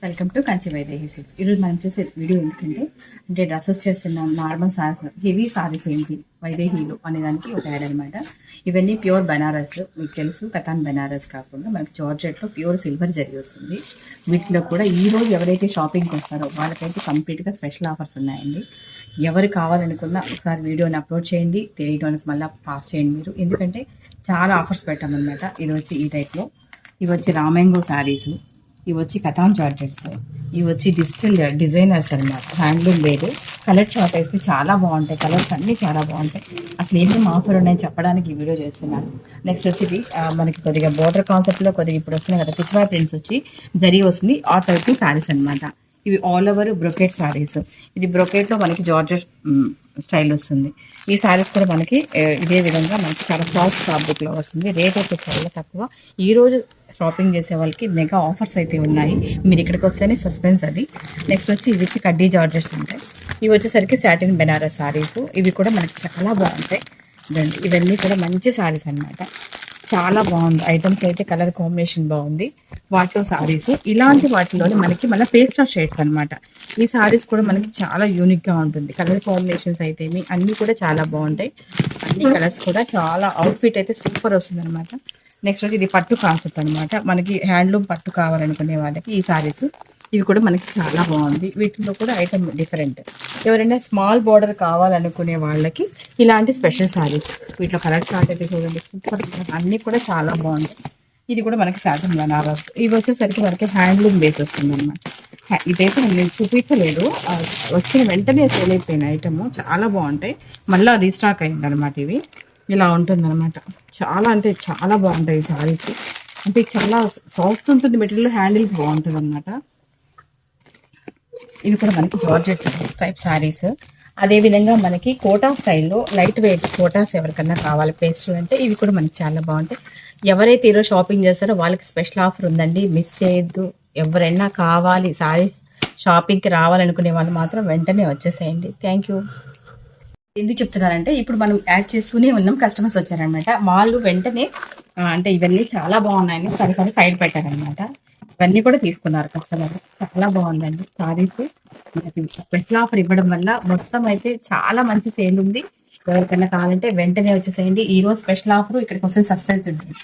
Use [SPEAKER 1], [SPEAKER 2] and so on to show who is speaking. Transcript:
[SPEAKER 1] Welcome to Kanchi Vaidehi silks. ఈరోజు మనం చేసే వీడియో ఎందుకంటే డ్రెస్సెస్ చేస్తున్నాం, నార్మల్ సారీస్, హెవీ సారీస్ ఏంటి వైదేహీలు అనేదానికి ఒక యాడ్ అనమాట. ఇవన్నీ ప్యూర్ బనారస్, మీకు తెలుసు కథాన్ బనారస్ కాకుండా మనకి జార్జెట్లో ప్యూర్ సిల్వర్ జరీ వస్తుంది. వీటిలో కూడా ఈరోజు ఎవరైతే షాపింగ్కి వస్తారో వాళ్ళకైతే కంప్లీట్గా స్పెషల్ ఆఫర్స్ ఉన్నాయండి. ఎవరు కావాలనుకున్నా ఒకసారి వీడియోని అప్లోడ్ చేయండి, తెలియడానికి మళ్ళీ పాస్ చేయండి మీరు, ఎందుకంటే చాలా ఆఫర్స్ పెట్టామన్నమాట. ఇది వచ్చి ఈ టైప్లో, ఇవి వచ్చి రామ్యాంగో శారీస్, ఇవి వచ్చి కథాన్ జార్జెట్స్, ఇవి వచ్చి డిజిటల్ డిజైనర్స్ అనమాట, హ్యాండ్లూమ్ వేరు. కలర్ చార్ట్ అయితే చాలా బాగుంటాయి, కలర్స్ అన్నీ చాలా బాగుంటాయి. అసలు ఏమేమి ఆఫర్ ఉన్నాయని చెప్పడానికి ఈ వీడియో చేస్తున్నాను. నెక్స్ట్ వచ్చి మనకి కొద్దిగా బోర్డర్ కాన్సెప్ట్లో కొద్దిగా ఇప్పుడు వస్తున్నాయి కదా, పిచ్వా ప్రింట్స్ వచ్చి జరీ వస్తుంది. ఆ టైప్ శారీస్ అనమాట. ఇవి ఆల్ ఓవర్ బ్రొకెట్ శారీస్. ఇది బ్రొకెట్లో మనకి జార్జెట్ స్టైల్ వస్తుంది. ఈ శారీస్ కూడా మనకి ఇదే విధంగా మనకి చాలా సాఫ్ట్ ఫ్యాబ్రిక్లో వస్తుంది. రేట్ అయితే చాలా తక్కువ. ఈరోజు షాపింగ్ చేసే వాళ్ళకి మెగా ఆఫర్స్ అయితే ఉన్నాయి. మీరు ఇక్కడికి వస్తేనే సస్పెన్స్ అది. నెక్స్ట్ వచ్చి ఇవి వచ్చి కడ్డీ జార్జెట్స్ ఉంటాయి. ఇవి వచ్చేసరికి సాటిన్ బెనారస్ శారీస్. ఇవి కూడా మనకి చాలా బాగుంటాయి. ఇవన్నీ కూడా మంచి శారీస్ అనమాట. చాలా బాగుంది. ఐటమ్స్ అయితే కలర్ కాంబినేషన్ బాగుంది. వాటిలో శారీస్ ఇలాంటి వాటిలోనే మనకి మళ్ళీ పేస్టల్ షేడ్స్ అనమాట. ఈ శారీస్ కూడా మనకి చాలా యూనిక్గా ఉంటుంది. కలర్ కాంబినేషన్స్ అయితే అన్నీ కూడా చాలా బాగుంటాయి. అన్ని కలర్స్ కూడా చాలా అవుట్ఫిట్ అయితే సూపర్ వస్తుంది అనమాట. నెక్స్ట్ వచ్చి ఇది పట్టు కాన్సెప్ట్ అనమాట. మనకి హ్యాండ్లూమ్ పట్టు కావాలనుకునే వాళ్ళకి ఈ శారీస్ ఇవి కూడా మనకి చాలా బాగుంది. వీటిలో కూడా ఐటమ్ డిఫరెంట్. ఎవరైనా స్మాల్ బార్డర్ కావాలనుకునే వాళ్ళకి ఇలాంటి స్పెషల్ శారీస్. వీటిలో కలర్ చార్ట్ అయితే చూడండి, సూపర్. అన్నీ కూడా చాలా బాగుంటాయి. ఇది కూడా మనకి సాటిన్ బనారస్. ఇవి వచ్చేసరికి మనకి హ్యాండ్లూమ్ బేస్ వస్తుంది అనమాట. ఇదైతే నేను చూపించలేదు, వచ్చిన వెంటనే సేల్ అయిపోయిన ఐటమ్. చాలా బాగుంటాయి. మళ్ళీ రీస్టాక్ అయింది అనమాట. ఇవి ఇలా ఉంటుంది అనమాట. చాలా అంటే చాలా బాగుంటాయి ఈ శారీస్. అంటే చాలా సాఫ్ట్ ఉంటుంది మెటీరియల్, హ్యాండిల్ బాగుంటుంది అనమాట. ఇవి కూడా మనకి జార్జెట్ టైప్ శారీస్. అదేవిధంగా మనకి కోటా స్టైల్లో లైట్ వెయిట్ కోటాస్ ఎవరికన్నా కావాలి పేస్ట్ అంటే ఇవి కూడా మనకి చాలా బాగుంటాయి. ఎవరైతే ఈరోజు షాపింగ్ చేస్తారో వాళ్ళకి స్పెషల్ ఆఫర్ ఉందండి, మిస్ చేయొద్దు. ఎవరైనా కావాలి శారీ షాపింగ్కి రావాలనుకునే వాళ్ళు మాత్రం వెంటనే వచ్చేసేయండి. Thank you. ఎందుకు చెప్తున్నారంటే ఇప్పుడు మనం యాడ్ చేస్తూనే ఉన్నాం, కస్టమర్స్ వచ్చారనమాట. వాళ్ళు వెంటనే అంటే ఇవన్నీ చాలా బాగున్నాయని సరిసరి సైడ్ పెట్టారనమాట. ఇవన్నీ కూడా తీసుకున్నారు కస్టమర్. చాలా బాగుందండి శారీస్. మనకి స్పెషల్ ఆఫర్ ఇవ్వడం వల్ల మొత్తం అయితే చాలా మంచి సేల్ ఉంది. ఎవరికైనా కావాలంటే వెంటనే వచ్చేసేయండి. ఈ రోజు స్పెషల్ ఆఫర్ ఇక్కడికి వస్తే సస్పెన్స్ ఉంటుంది.